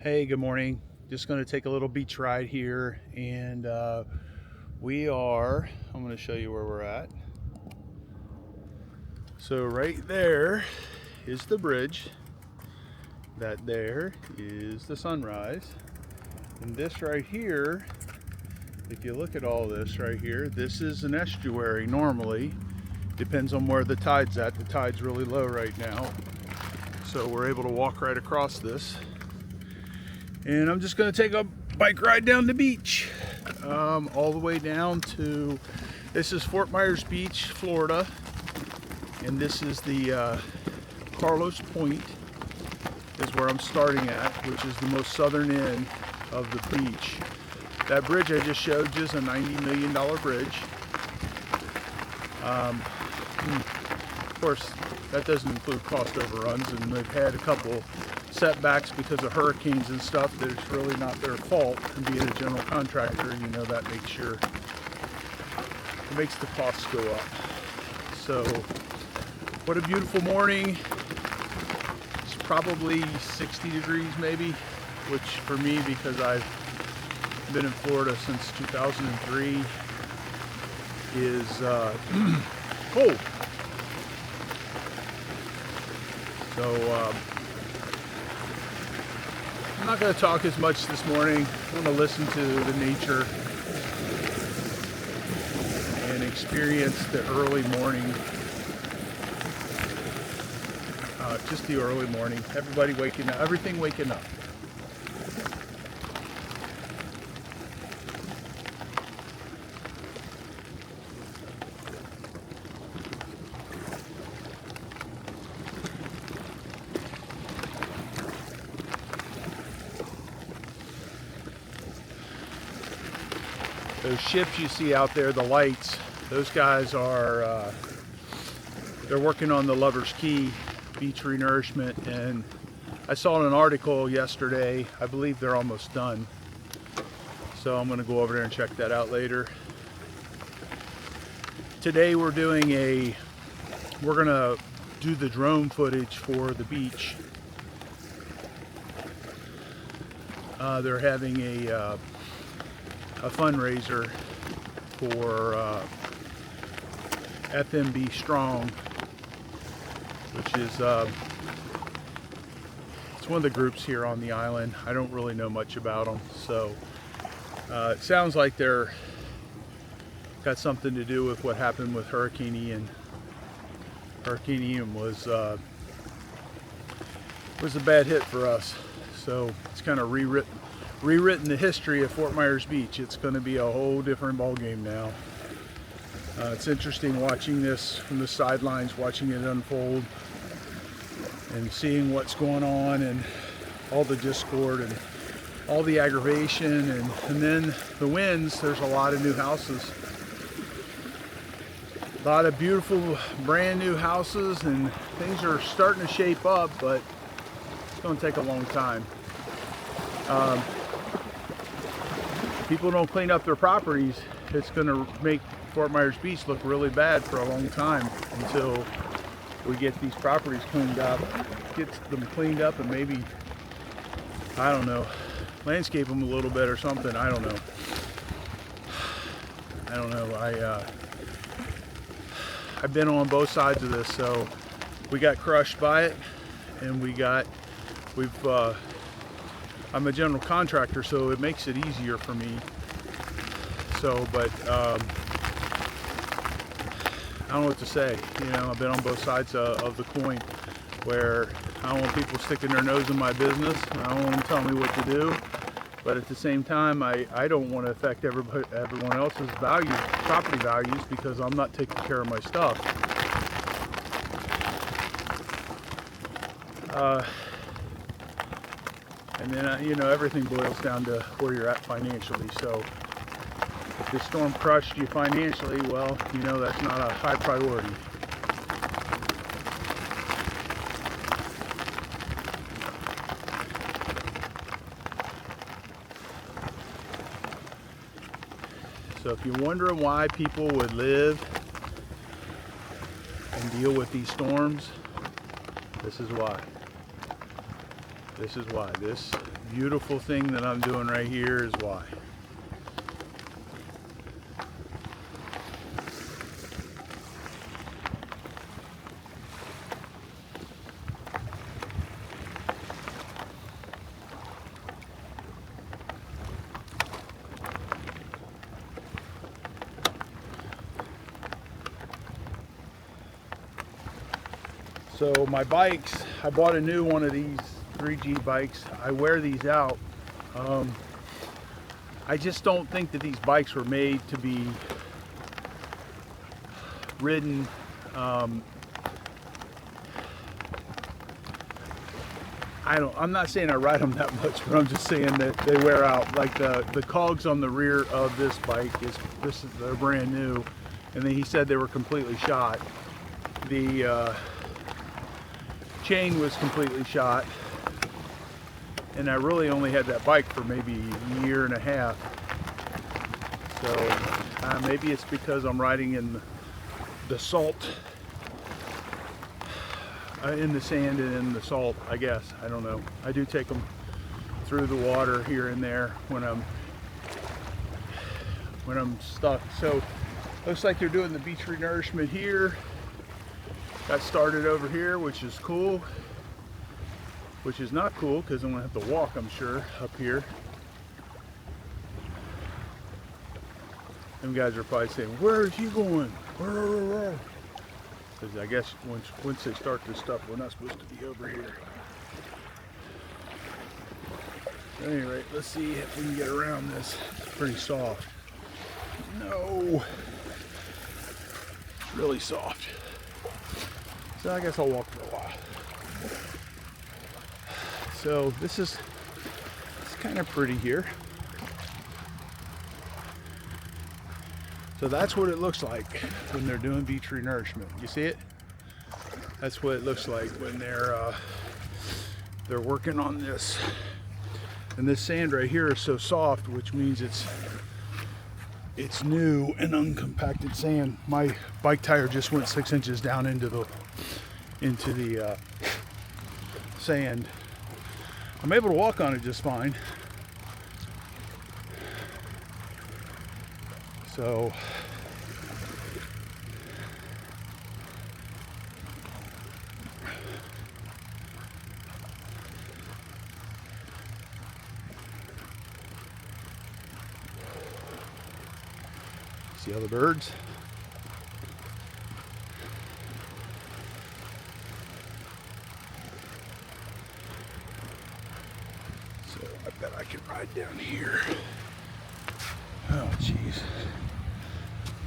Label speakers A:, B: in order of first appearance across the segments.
A: Hey, good morning. Just going to take a little beach ride here, and I'm going to show you where we're at. So, right there is the bridge, that there is the sunrise, and this right here, if you look at all this right here, this is an estuary normally. Depends on where the tide's at. The tide's really low right now, so we're able to walk right across this. And I'm just going to take a bike ride down the beach, all the way down to, this is Fort Myers Beach, Florida, and this is the Carlos Point is where I'm starting at, which is the most southern end of the beach. That bridge I just showed you is a $90 million bridge. Of course, that doesn't include cost overruns, and they've had a couple setbacks because of hurricanes and stuff that it's really not their fault. And being a general contractor, you know, that makes the costs go up. So what a beautiful morning. It's probably 60 degrees maybe, which for me, because I've been in Florida since 2003, is cold. So I'm not going to talk as much this morning. I'm going to listen to the nature and experience the early morning. Just the early morning. Everybody waking up, everything waking up. Those ships you see out there, the lights, those guys are, they're working on the Lover's Key beach renourishment, and I saw in an article yesterday, I believe they're almost done. So I'm going to go over there and check that out later. Today we're going to do the drone footage for the beach. They're having a fundraiser for FMB Strong, which is it's one of the groups here on the island. I don't really know much about them, so it sounds like they're got something to do with what happened with Hurricane Ian. Hurricane Ian was a bad hit for us, so it's kind of rewritten the history of Fort Myers Beach. It's going to be a whole different ball game now. It's interesting watching this from the sidelines, watching it unfold and seeing what's going on and all the discord and all the aggravation, and then the winds. There's a lot of new houses, a lot of beautiful brand new houses, and things are starting to shape up, but it's going to take a long time. People don't clean up their properties, it's going to make Fort Myers Beach look really bad for a long time until we get these properties cleaned up, and maybe, I don't know, landscape them a little bit or something. I don't know. I've been on both sides of this, so we got crushed by it, and I'm a general contractor, so it makes it easier for me. So, but I don't know what to say. You know, I've been on both sides of the coin, where I don't want people sticking their nose in my business. I don't want them telling me what to do. But at the same time, I don't want to affect everyone else's property values, because I'm not taking care of my stuff. And then, you know, everything boils down to where you're at financially. So if the storm crushed you financially, well, you know, that's not a high priority. So if you're wondering why people would live and deal with these storms, this is why. This beautiful thing that I'm doing right here is why. So my bikes, I bought a new one of these 3G bikes. I wear these out. I just don't think that these bikes were made to be ridden. I'm not saying I ride them that much, but I'm just saying that they wear out. Like the cogs on the rear of this bike they're brand new, and then he said they were completely shot. The chain was completely shot, and I really only had that bike for maybe a year and a half. So maybe it's because I'm riding in the salt, in the sand and in the salt, I guess. I don't know. I do take them through the water here and there when I'm stuck. So looks like they're doing the beach renourishment here. Got started over here, which is cool. Which is not cool because I'm gonna have to walk, I'm sure, up here. Them guys are probably saying, "Where is he going?" Because I guess once they start this stuff, we're not supposed to be over here. At any rate, let's see if we can get around this. It's pretty soft. No, it's really soft. So I guess I'll walk for a while. So it's kind of pretty here. So that's what it looks like when they're doing beach renourishment. You see it? That's what it looks like when they're working on this. And this sand right here is so soft, which means it's new and uncompacted sand. My bike tire just went 6 inches down into the sand. I'm able to walk on it just fine. So see all the birds? So I bet I can ride down here. Oh jeez.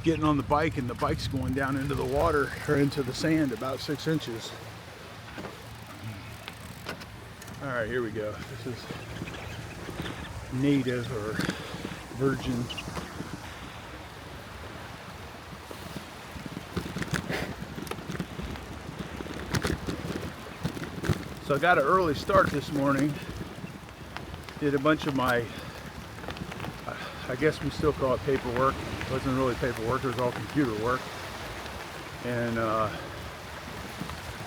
A: Getting on the bike and the bike's going down into the water or into the sand about 6 inches. All right, here we go. This is native or virgin. So I got an early start this morning. Did a bunch of my, I guess we still call it paperwork. It wasn't really paperwork, it was all computer work. And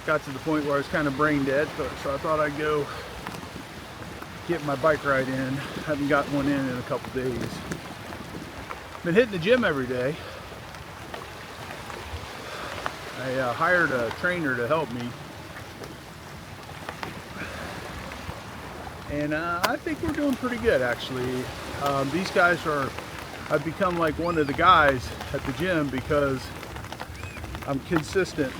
A: got to the point where I was kind of brain dead, so I thought I'd go get my bike ride in. Haven't got one in a couple days. Been hitting the gym every day. I hired a trainer to help me. And I think we're doing pretty good, actually. These guys I've become like one of the guys at the gym because I'm consistent.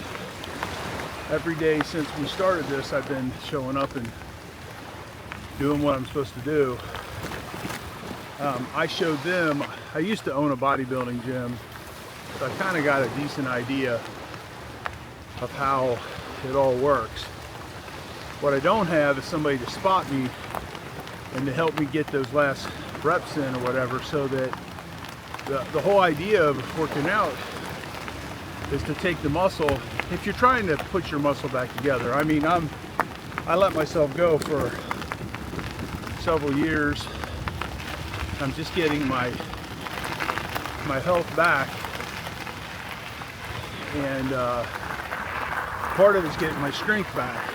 A: Every day since we started this, I've been showing up and doing what I'm supposed to do. I showed them, I used to own a bodybuilding gym, so I kind of got a decent idea of how it all works. What I don't have is somebody to spot me and to help me get those last reps in or whatever, so that the whole idea of working out is to take the muscle. If you're trying to put your muscle back together, I mean, I let myself go for several years. I'm just getting my health back, and part of it's getting my strength back.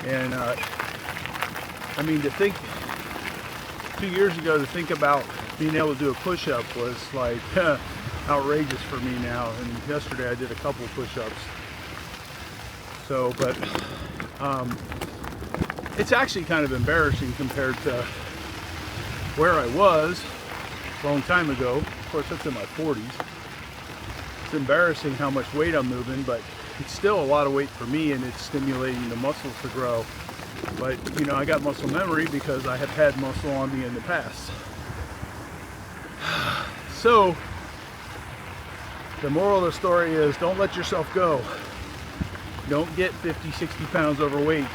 A: And I mean, to think 2 years ago, to think about being able to do a push-up was like outrageous for me now. And yesterday I did a couple push-ups. So, but it's actually kind of embarrassing compared to where I was a long time ago. Of course, that's in my 40s. It's embarrassing how much weight I'm moving, but it's still a lot of weight for me, and it's stimulating the muscles to grow. But, you know, I got muscle memory because I have had muscle on me in the past. So, the moral of the story is don't let yourself go. Don't get 50, 60 pounds overweight.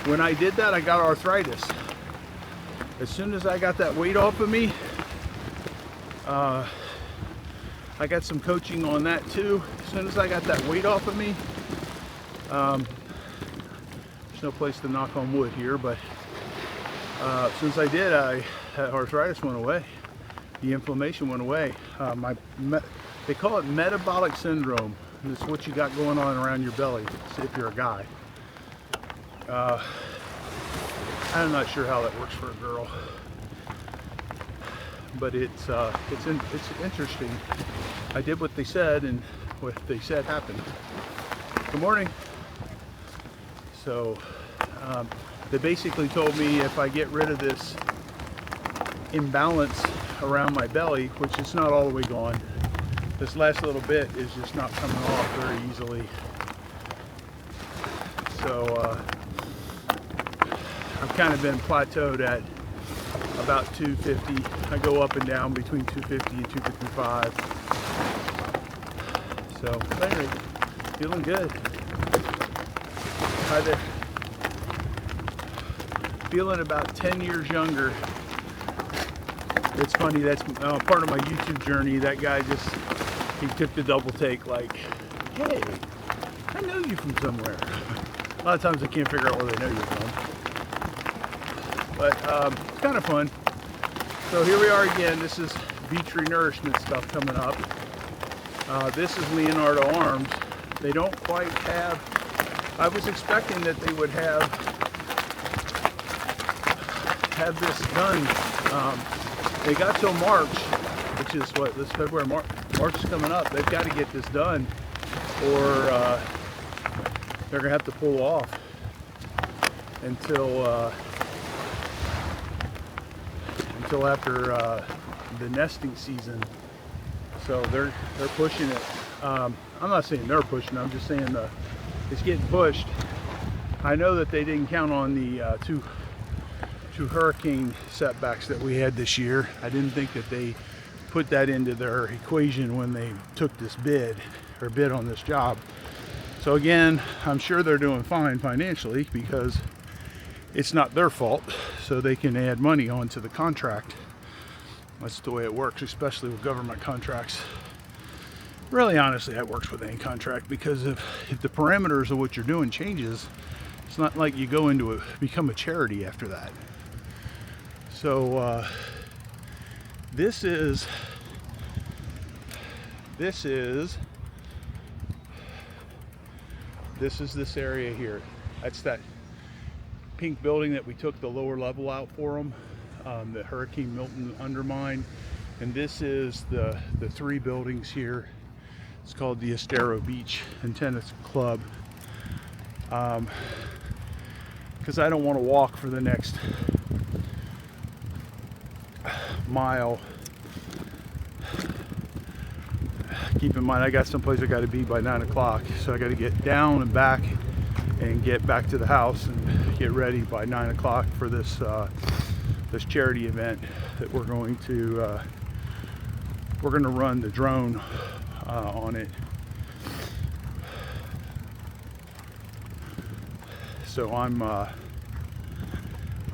A: When I did that, I got arthritis. As soon as I got that weight off of me, I got some coaching on that too. As soon as I got that weight off of me, there's no place to knock on wood here, but since I did, arthritis went away. The inflammation went away. They call it metabolic syndrome. It's what you got going on around your belly if you're a guy. I'm not sure how that works for a girl, but it's interesting. I did what they said, and what they said happened. Good morning. So they basically told me if I get rid of this imbalance around my belly, which is not all the way gone, this last little bit is just not coming off very easily. So I've kind of been plateaued at about 250. I go up and down between 250 and 255. So anyway, feeling good. Hi there. Feeling about 10 years younger. It's funny, that's part of my YouTube journey. That guy he took the double take like, hey, I know you from somewhere. A lot of times I can't figure out where they know you're from. But it's kind of fun. So here we are again. This is beach renourishment stuff coming up. This is Leonardo Arms. They don't quite have, I was expecting that they would have this done. They got till March, which is what, this February, March is coming up. They've got to get this done, or they're gonna have to pull off until after the nesting season. So they're pushing it. I'm not saying they're pushing, I'm just saying it's getting pushed. I know that they didn't count on the two hurricane setbacks that we had this year. I didn't think that they put that into their equation when they took this bid on this job. So again, I'm sure they're doing fine financially because it's not their fault, so they can add money onto the contract. That's the way it works, especially with government contracts. Really, honestly, that works with any contract, because if the parameters of what you're doing changes, it's not like you go into become a charity after that. So this is this area here. That's that pink building that we took the lower level out for them, that Hurricane Milton undermined. And this is the 3 buildings here. It's called the Estero Beach and Tennis Club. Because I don't want to walk for the next mile. Keep in mind, I got someplace I got to be by 9 o'clock, so I got to get down and back and get back to the house and get ready by 9 o'clock for this this charity event that we're going to run the drone on it. So I'm going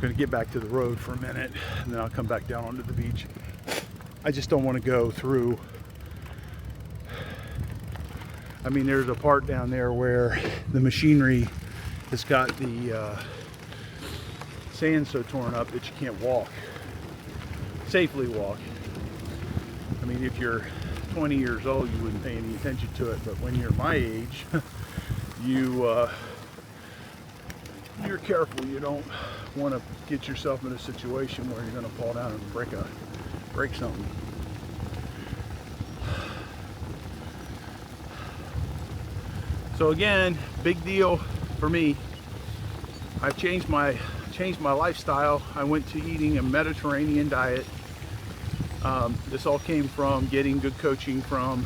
A: to get back to the road for a minute, and then I'll come back down onto the beach. I just don't want to go through. I mean, there's a part down there where the machinery has got the sand so torn up that you can't safely walk. I mean, if you're 20 years old, you wouldn't pay any attention to it, but when you're my age, you you're careful. You don't want to get yourself in a situation where you're going to fall down and break something. So again, big deal for me. I've changed my lifestyle. I went to eating a Mediterranean diet. This all came from getting good coaching from.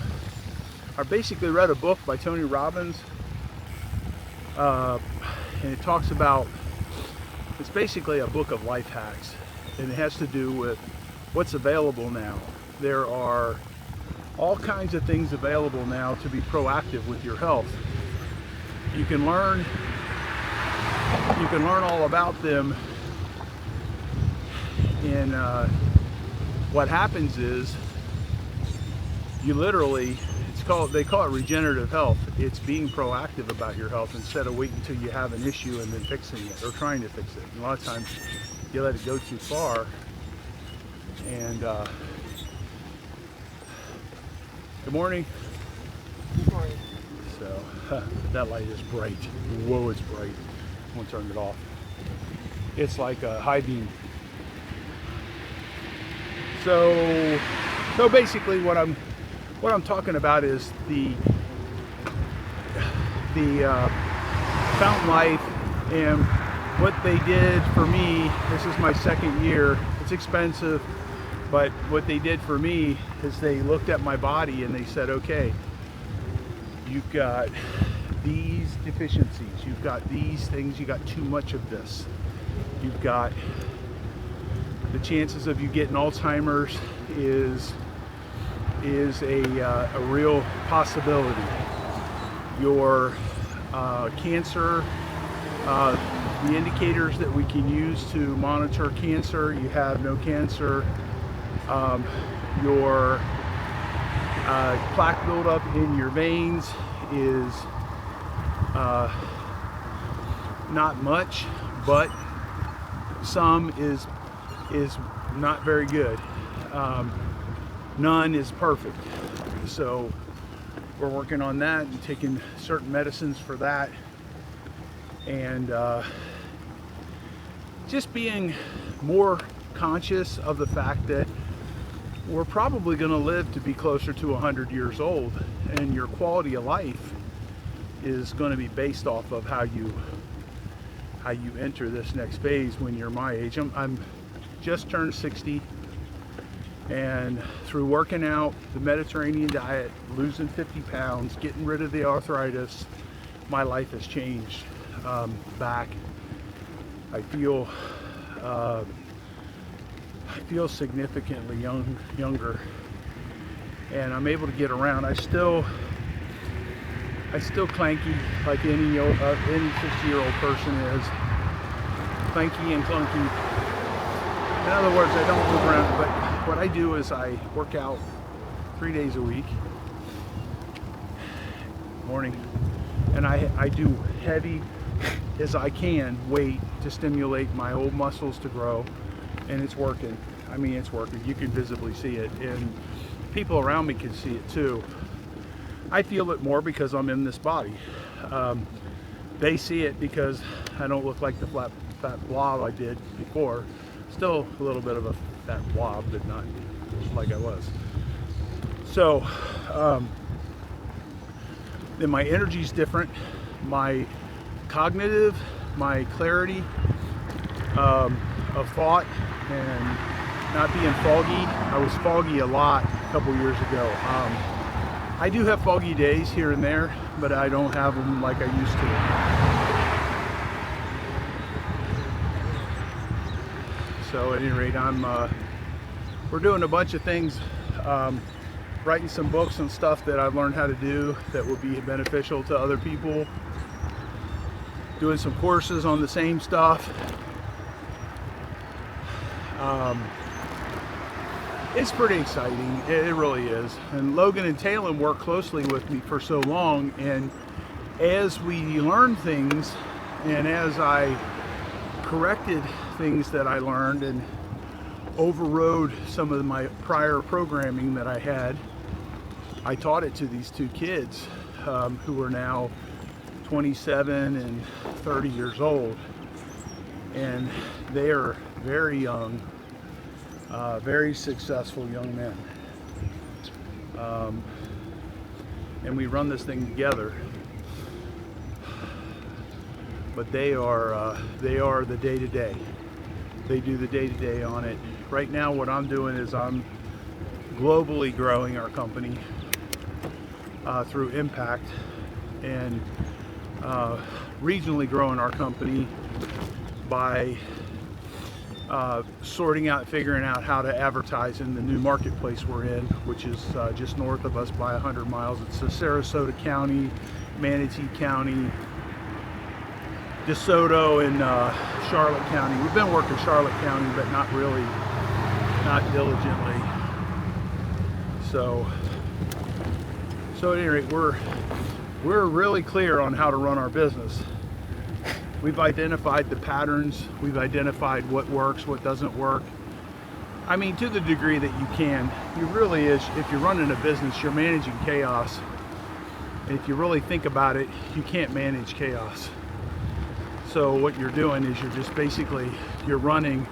A: I basically read a book by Tony Robbins, and it talks about. It's basically a book of life hacks, and it has to do with what's available now. There are all kinds of things available now to be proactive with your health. You can learn all about them, and what happens is you literally, they call it regenerative health. It's being proactive about your health instead of waiting until you have an issue and then fixing it or trying to fix it. And a lot of times you let it go too far. And good morning.
B: Good morning.
A: So that light is bright. Whoa, it's bright. I'm gonna turn it off. It's like a high beam. So basically what I'm talking about is the Fountain Life, and what they did for me. This is my second year. It's expensive, but what they did for me is they looked at my body and they said, okay, you've got these deficiencies, you've got these things, you got too much of this, you've got the chances of you getting Alzheimer's is a real possibility. Your cancer, the indicators that we can use to monitor cancer, you have no cancer. Your plaque buildup in your veins is not much, but some is not very good. None is perfect. So we're working on that and taking certain medicines for that, and just being more conscious of the fact that we're probably going to live to be closer to 100 years old, and your quality of life is going to be based off of how you enter this next phase when you're my age. I'm just turned 60, and through working out, the Mediterranean diet, losing 50 pounds, getting rid of the arthritis, my life has changed. Back, I feel significantly younger, and I'm able to get around. I still clanky like any 60-year-old person is, clanky and clunky. In other words, I don't move around, but what I do is I work out 3 days a week, morning, and I do heavy as I can weight to stimulate my old muscles to grow, and it's working. I mean, it's working. You can visibly see it, and people around me can see it too. I feel it more because I'm in this body. They see it because I don't look like the fat blob I did before. Still a little bit of a fat blob, but not like I was. So then my energy's different. My cognitive, my clarity of thought, and not being foggy. I was foggy a lot a couple years ago. I do have foggy days here and there, but I don't have them like I used to. So at any rate, we're doing a bunch of things, writing some books and stuff that I've learned how to do that will be beneficial to other people, doing some courses on the same stuff. It's pretty exciting, it really is. And Logan and Talon worked closely with me for so long, and as we learned things, and as I corrected things that I learned and overrode some of my prior programming that I had, I taught it to these two kids who are now 27 and 30 years old. and they are very young, very successful young men. And we run this thing together. But they are the day-to-day. They do the day-to-day on it. Right now, what I'm doing is I'm globally growing our company through impact, and regionally growing our company by sorting out, figuring out how to advertise in the new marketplace we're in, which is just north of us by 100 miles. It's the Sarasota County, Manatee County, DeSoto, and Charlotte County. We've been working Charlotte County, but not diligently. So at any rate, we're really clear on how to run our business. We've identified the patterns. We've identified what works, what doesn't work. I mean, to the degree that you can. You really is, if you're running a business, you're managing chaos. And if you really think about it, you can't manage chaos. So what you're doing is you're running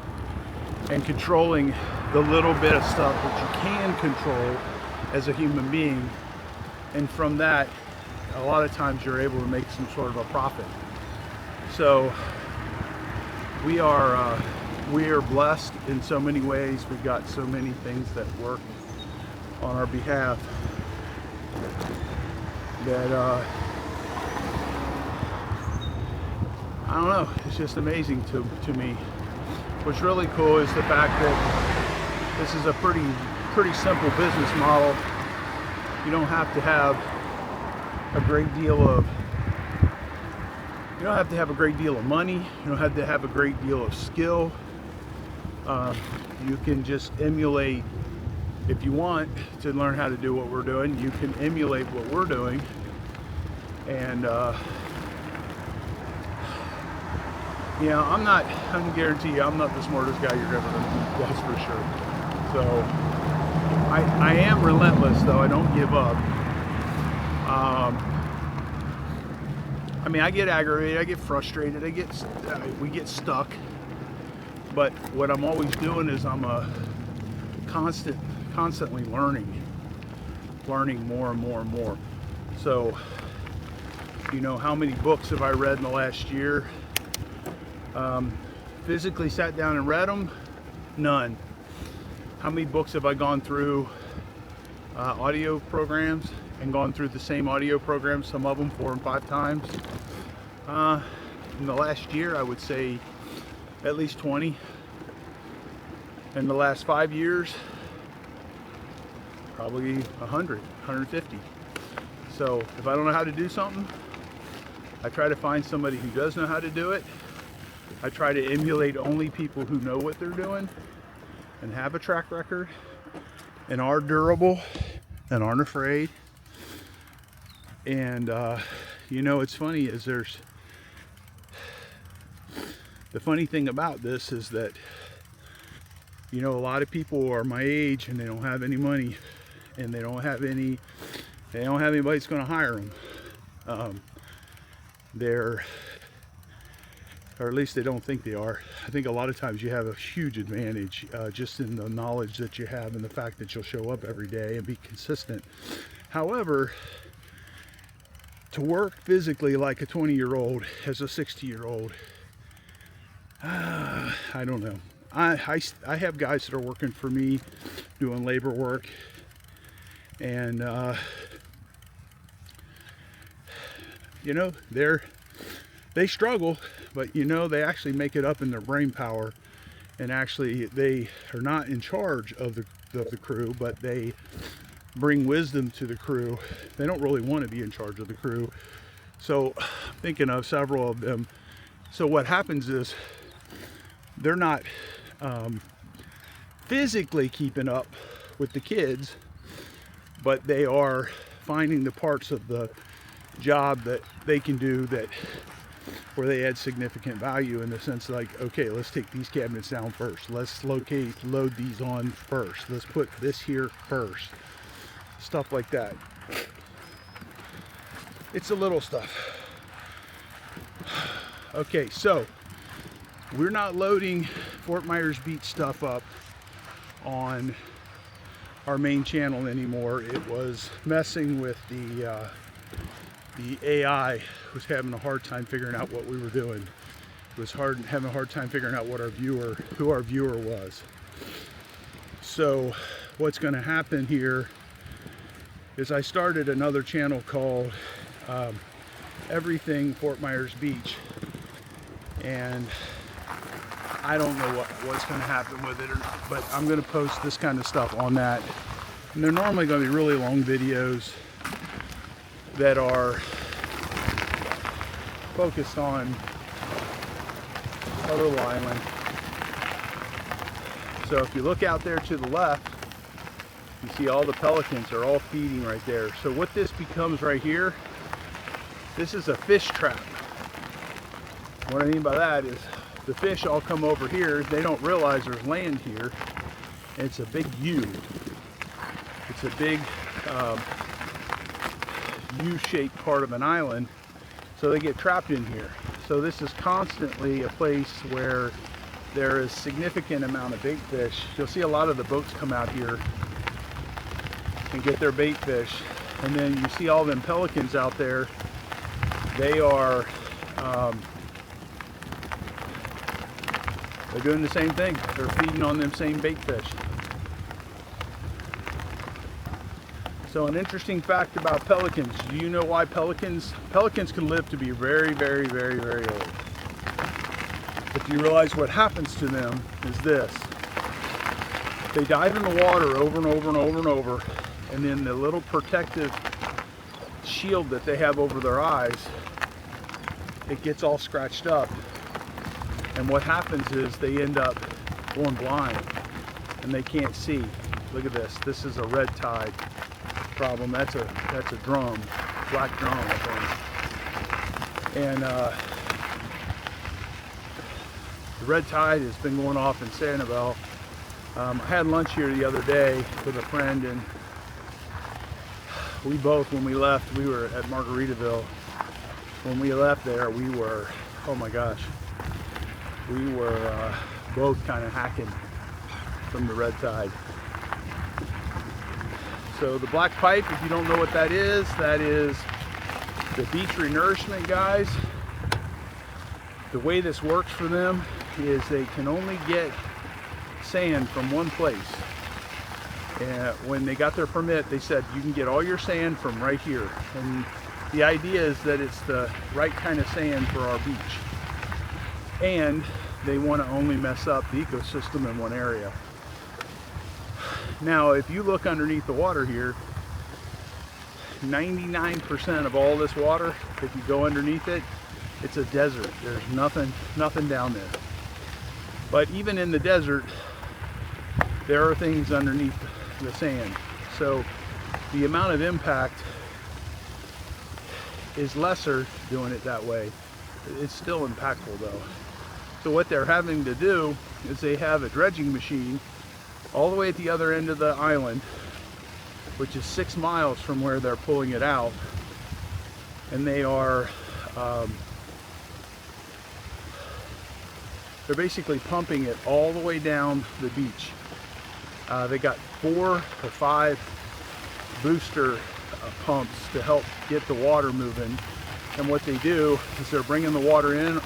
A: and controlling the little bit of stuff that you can control as a human being. And from that, a lot of times you're able to make some sort of a profit. So we are blessed in so many ways. We've got so many things that work on our behalf that I don't know, it's just amazing to me. What's really cool is the fact that this is a pretty simple business model. You don't have to have a great deal of money. You don't have to have a great deal of skill. You can just emulate, if you want to learn how to do what we're doing, you can emulate what we're doing. And I can guarantee you, I'm not the smartest guy you're ever going to meet, that's for sure. So I am relentless, though. I don't give up. I mean, I get aggravated, I get frustrated, we get stuck. But what I'm always doing is I'm constantly learning more and more and more. So, how many books have I read in the last year? Physically sat down and read them? None. How many books have I gone through audio programs and gone through the same audio programs, some of them 4 and 5 times? In the last year, I would say at least 20. In the last 5 years, probably 100, 150. So if I don't know how to do something, I try to find somebody who does know how to do it. I try to emulate only people who know what they're doing and have a track record and are durable and aren't afraid. And it's funny is the funny thing about this is that a lot of people are my age and they don't have any money, and they don't have anybody that's going to hire them. Or at least they don't think they are. I think a lot of times you have a huge advantage just in the knowledge that you have and the fact that you'll show up every day and be consistent. However, to work physically like a 20-year-old as a 60-year-old, I don't know. I have guys that are working for me doing labor work, and they struggle, but they actually make it up in their brain power, and actually they are not in charge of the crew, but they bring wisdom to the crew. They don't really want to be in charge of the crew. So I'm thinking of several of them. So what happens is they're not physically keeping up with the kids, but they are finding the parts of the job that they can do where they add significant value, in the sense like, okay, let's take these cabinets down first. Let's load these on first. Let's put this here first. Stuff like that. It's the little stuff. Okay, so we're not loading Fort Myers Beach stuff up on our main channel anymore. It was messing with the AI was having a hard time figuring out what we were doing. It was having a hard time figuring out what who our viewer was. So what's going to happen here is I started another channel called Everything Fort Myers Beach, and I don't know what's going to happen with it, but I'm going to post this kind of stuff on that. And they're normally going to be really long videos that are focused on Little Island. So if you look out there to the left, you see all the pelicans are all feeding right there. So what this becomes right here, this is a fish trap. What I mean by that is the fish all come over here. They don't realize there's land here. It's a big U. It's a big U-shaped part of an island. So they get trapped in here. So this is constantly a place where there is significant amount of bait fish. You'll see a lot of the boats come out here and get their bait fish. And then you see all them pelicans out there. They are they're doing the same thing. They're feeding on them same bait fish. So an interesting fact about pelicans. Do you know why pelicans can live to be very, very, very, very old? If you realize what happens to them is this. They dive in the water over and over and over and over, and then the little protective shield that they have over their eyes, it gets all scratched up. And what happens is they end up going blind and they can't see. Look at this. This is a red tide problem. That's a drum, black drum, I think. And the red tide has been going off in Sanibel. I had lunch here the other day with a friend, and we both, when we left, we were at Margaritaville. When we left there, we were, oh my gosh, we were both kind of hacking from the red tide. So the black pipe, if you don't know what that is the beach renourishment guys. The way this works for them is they can only get sand from one place. And when they got their permit, they said you can get all your sand from right here. And the idea is that it's the right kind of sand for our beach. And they want to only mess up the ecosystem in one area. Now, if you look underneath the water here, 99% of all this water, if you go underneath it, it's a desert. There's nothing down there. But even in the desert, there are things underneath the sand. So the amount of impact is lesser doing it that way. It's still impactful though. So what they're having to do is they have a dredging machine all the way at the other end of the island, which is 6 miles from where they're pulling it out, and they are they're basically pumping it all the way down the beach. They got 4 or 5 booster pumps to help get the water moving, and what they do is they're bringing the water in